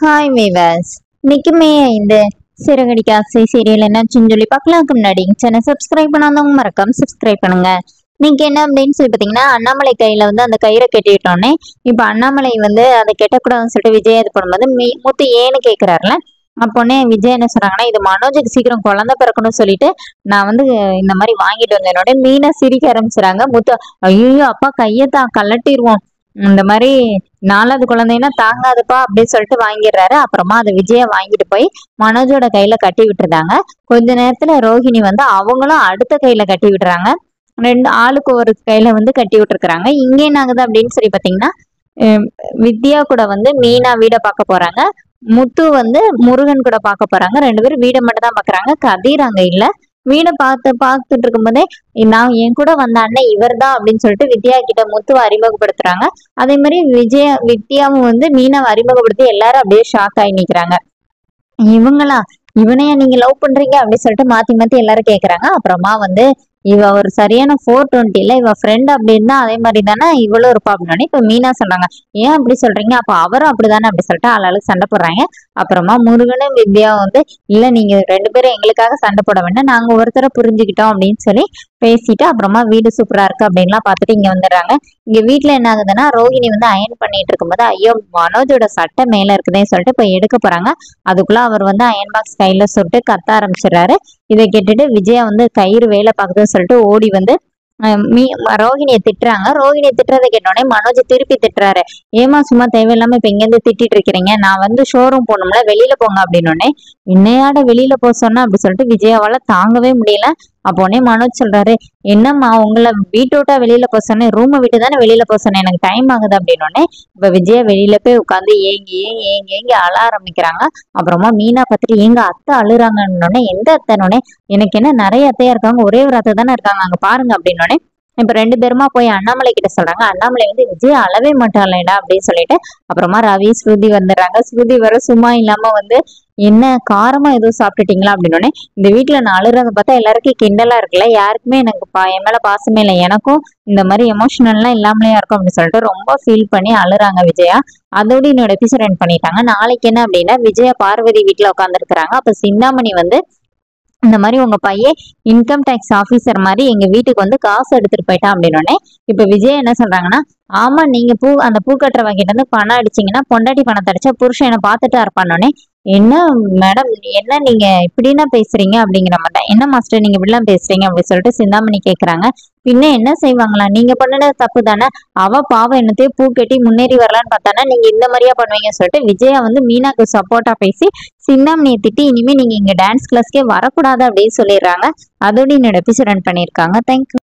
Hi viewers, இன்னைக்குமே இந்த சிறகடிக்க ஆசை சீரியல் என்னாச்சுன்னு சொல்லி பார்க்கலாம்க்கு முன்னாடி சேனல் சப்ஸ்கிரைப் பண்ணாதவங்க மறக்காம சப்ஸ்கிரைப் பண்ணுங்க. இன்னைக்கு என்ன அப்படின்னு சொல்லி பார்த்தீங்கன்னா, அண்ணாமலை கையில வந்து அந்த கயிறை கட்டிட்டோன்னே இப்போ அண்ணாமலை வந்து அதை கெட்டக்கூடாதுன்னு சொல்லிட்டு விஜய் இது பண்ணும்போது முத்து ஏன்னு கேட்குறாருல. அப்போனே விஜய் என்ன சொல்றாங்கன்னா, இது மனோஜுக்கு சீக்கிரம் குழந்தை பிறக்கணும்னு சொல்லிட்டு நான் வந்து இந்த மாதிரி வாங்கிட்டு வந்தேனோட மீனா சிரிக்க ஆரம்பிச்சுறாங்க. முத்து ஐயோ அப்பா கையை கலட்டிடுவோம், இந்த மாதிரி 4வது குழந்தைன்னா தாங்காதுப்பா அப்படின்னு சொல்லிட்டு வாங்கிடுறாரு. அப்புறமா அதை விஜய வாங்கிட்டு போய் மனோஜோட கையில கட்டி விட்டுருந்தாங்க. கொஞ்ச நேரத்துல ரோஹிணி வந்து அவங்களும் அடுத்த கையில கட்டி விடுறாங்க. 2 ஆளுக்கு ஒரு கையில வந்து கட்டி விட்டுருக்காங்க. இங்க என்ன ஆகுது அப்படின்னு சொல்லி பாத்தீங்கன்னா, வித்யா கூட வந்து மீனா வீடை பார்க்க போறாங்க. முத்து வந்து முருகன் கூட பார்க்க போறாங்க. 2 பேரும் வீடை மட்டும் தான் பாக்குறாங்க. கதிர் அங்க இல்ல. வீடை பார்த்துட்டு இருக்கும்போதே நான் என் கூட வந்த அண்ணன் இவர் தான் அப்படின்னு சொல்லிட்டு வித்யா கிட்ட முத்துவை அறிமுகப்படுத்துறாங்க. அதே மாதிரி வித்யாவும் வந்து மீனாவை அறிமுகப்படுத்தி எல்லாரும் அப்படியே ஷாக் ஆகி நிக்கிறாங்க. இவங்களா, இவனையா நீங்க லவ் பண்றீங்க அப்படின்னு சொல்லிட்டு மாத்தி மாத்தி எல்லாரும் கேக்குறாங்க. அப்புறமா வந்து இவ ஒரு சரியான 420 இவ ஃப்ரெண்ட் அப்படின்னா அதே மாதிரி தானே இவ்வளவு இருப்பா அப்படின்னு இப்ப மீனா சொல்றாங்க. ஏன் அப்படி சொல்றீங்க, அப்ப அவரும் அப்படிதானே அப்படி சொல்லிட்டு ஆளாளுக்கு சண்டை போடுறாங்க. அப்புறமா முருகனும் வித்யாவும் வந்து இல்ல நீங்க 2 பேரும் எங்களுக்காக சண்டை போட வேண்டாம், நாங்க ஒருத்தரை புரிஞ்சுக்கிட்டோம் அப்படின்னு சொல்லி பேசிட்டு அப்புறமா வீடு சூப்பரா இருக்கு அப்படின்லாம் பார்த்துட்டு இங்க வந்துடுறாங்க. இங்க வீட்டுல என்ன ஆகுதுன்னா, ரோஹிணி வந்து அயன் பண்ணிட்டு இருக்கும்போது ஐயோ மனோஜோட சட்டை மேல இருக்குதுன்னு சொல்லிட்டு இப்ப எடுக்க போறாங்க. அதுக்குள்ள அவர் வந்து அயன் பாக்ஸ் கையில சுட்டு கத்த ஆரம்பிச்சிடறாரு. இதை கேட்டுட்டு விஜயா வந்து கயிறு வேலை பார்க்குதுன்னு சொல்லிட்டு ஓடி வந்து ரோஹிணியை திட்டுறாங்க. ரோஹிணியை திட்டுறதை கேட்டோடனே மனோஜ் திருப்பி திட்டுறாரு. ஏமா சும்மா தேவையில்லாம இப்ப இங்க இருந்து திட்டிட்டு இருக்கிறீங்க, நான் வந்து ஷோரூம் போகணும்ல, வெளியில போங்க அப்படின்னு என்னையாட வெளியில போக சொன்னா அப்படி சொல்லிட்டு விஜயாவால தாங்கவே முடியல. அப்போனே மனோஜ் சொல்றாரு, என்னம்மா உங்களை வீட்டு விட்டா வெளியில போக சொன்னேன், ரூமை விட்டு தானே வெளியில போக சொன்னேன், எனக்கு டைம் ஆகுது அப்படின்னோடனே இப்ப விஜயா வெளியில போய் உட்காந்து ஏங்கி ஏங்கி ஏங்கி ஏங்கி அழ ஆரம்பிக்கிறாங்க. அப்புறமா மீனா பார்த்துட்டு எங்க அத்தை அழுறாங்கன்னொடனே எந்த அத்தைனோடனே எனக்கு என்ன நிறைய அத்தையா இருக்காங்க, ஒரே ஒரு அத்தை தானே இருக்காங்க அங்க பாருங்க அப்படின்னோடனே இப்ப 2 பேருமா போய் அண்ணாமலை கிட்ட சொல்றாங்க. அண்ணாமலை வந்து விஜய் அளவே மாட்டாளேடா அப்படின்னு சொல்லிட்டு அப்புறமா ரவி ஸ்ருதி வந்துடுறாங்க. ஸ்ருதி வர சும்மா இல்லாம வந்து என்ன காரமா எதுவும் சாப்பிட்டுட்டீங்களா அப்படின்னு இந்த வீட்டுல நான் அழுறத பார்த்தா எல்லாருக்கும் கிண்டலா இருக்குல்ல, யாருக்குமே எனக்கு என் மேல பாசமே இல்லை, எனக்கும் இந்த மாதிரி எமோஷனல்லாம் இல்லாமலையா இருக்கும் அப்படின்னு சொல்லிட்டு ரொம்ப ஃபீல் பண்ணி அழுறாங்க விஜயா. அதோட என்னோட எபிசோட் எண்ட் பண்ணிட்டாங்க. நாளைக்கு என்ன அப்படின்னா விஜயா பார்வதி வீட்டுல உட்காந்துருக்குறாங்க. அப்ப சிந்தாமணி வந்து இந்த மாதிரி உங்க பையன் இன்கம் டேக்ஸ் ஆபீசர் மாதிரி எங்க வீட்டுக்கு வந்து காசு எடுத்துட்டு போயிட்டான் அப்படின்னோடனே இப்ப விஜய் என்ன சொல்றாங்கன்னா, ஆமா நீங்க அந்த பூ கட்டுறவ கிட்ட இருந்து பணம் அடிச்சீங்கன்னா பொண்டாட்டி பணத்தை அடிச்சா புருஷன் என்ன பார்த்துட்டு இருப்பானோடனே என்ன மேடம் என்ன நீங்க இப்படின்னா பேசுறீங்க அப்படிங்கிற மாட்டேன், என்ன மாஸ்டர் நீங்க இப்படிலாம் பேசுறீங்க அப்படின்னு சொல்லிட்டு சிந்தாமணி கேக்குறாங்க. பின்ன என்ன செய்வாங்களா, நீங்க பண்ணினது தப்பு தானே, அவ பாவம் என்னத்தையும் பூ கட்டி முன்னேறி வரலான்னு பார்த்தானா நீங்க இந்த மாதிரியா பண்ணுவீங்கன்னு சொல்லிட்டு விஜயா வந்து மீனாக்கு சப்போர்ட்டா பேசி சிந்தாமணியை திட்டி இனிமே நீங்க இங்க டான்ஸ் கிளாஸ்க்கே வரக்கூடாது அப்படின்னு சொல்லிடுறாங்க. அதோட என்னோட எபிசோட் ரன் பண்ணியிருக்காங்க. தேங்க்யூ.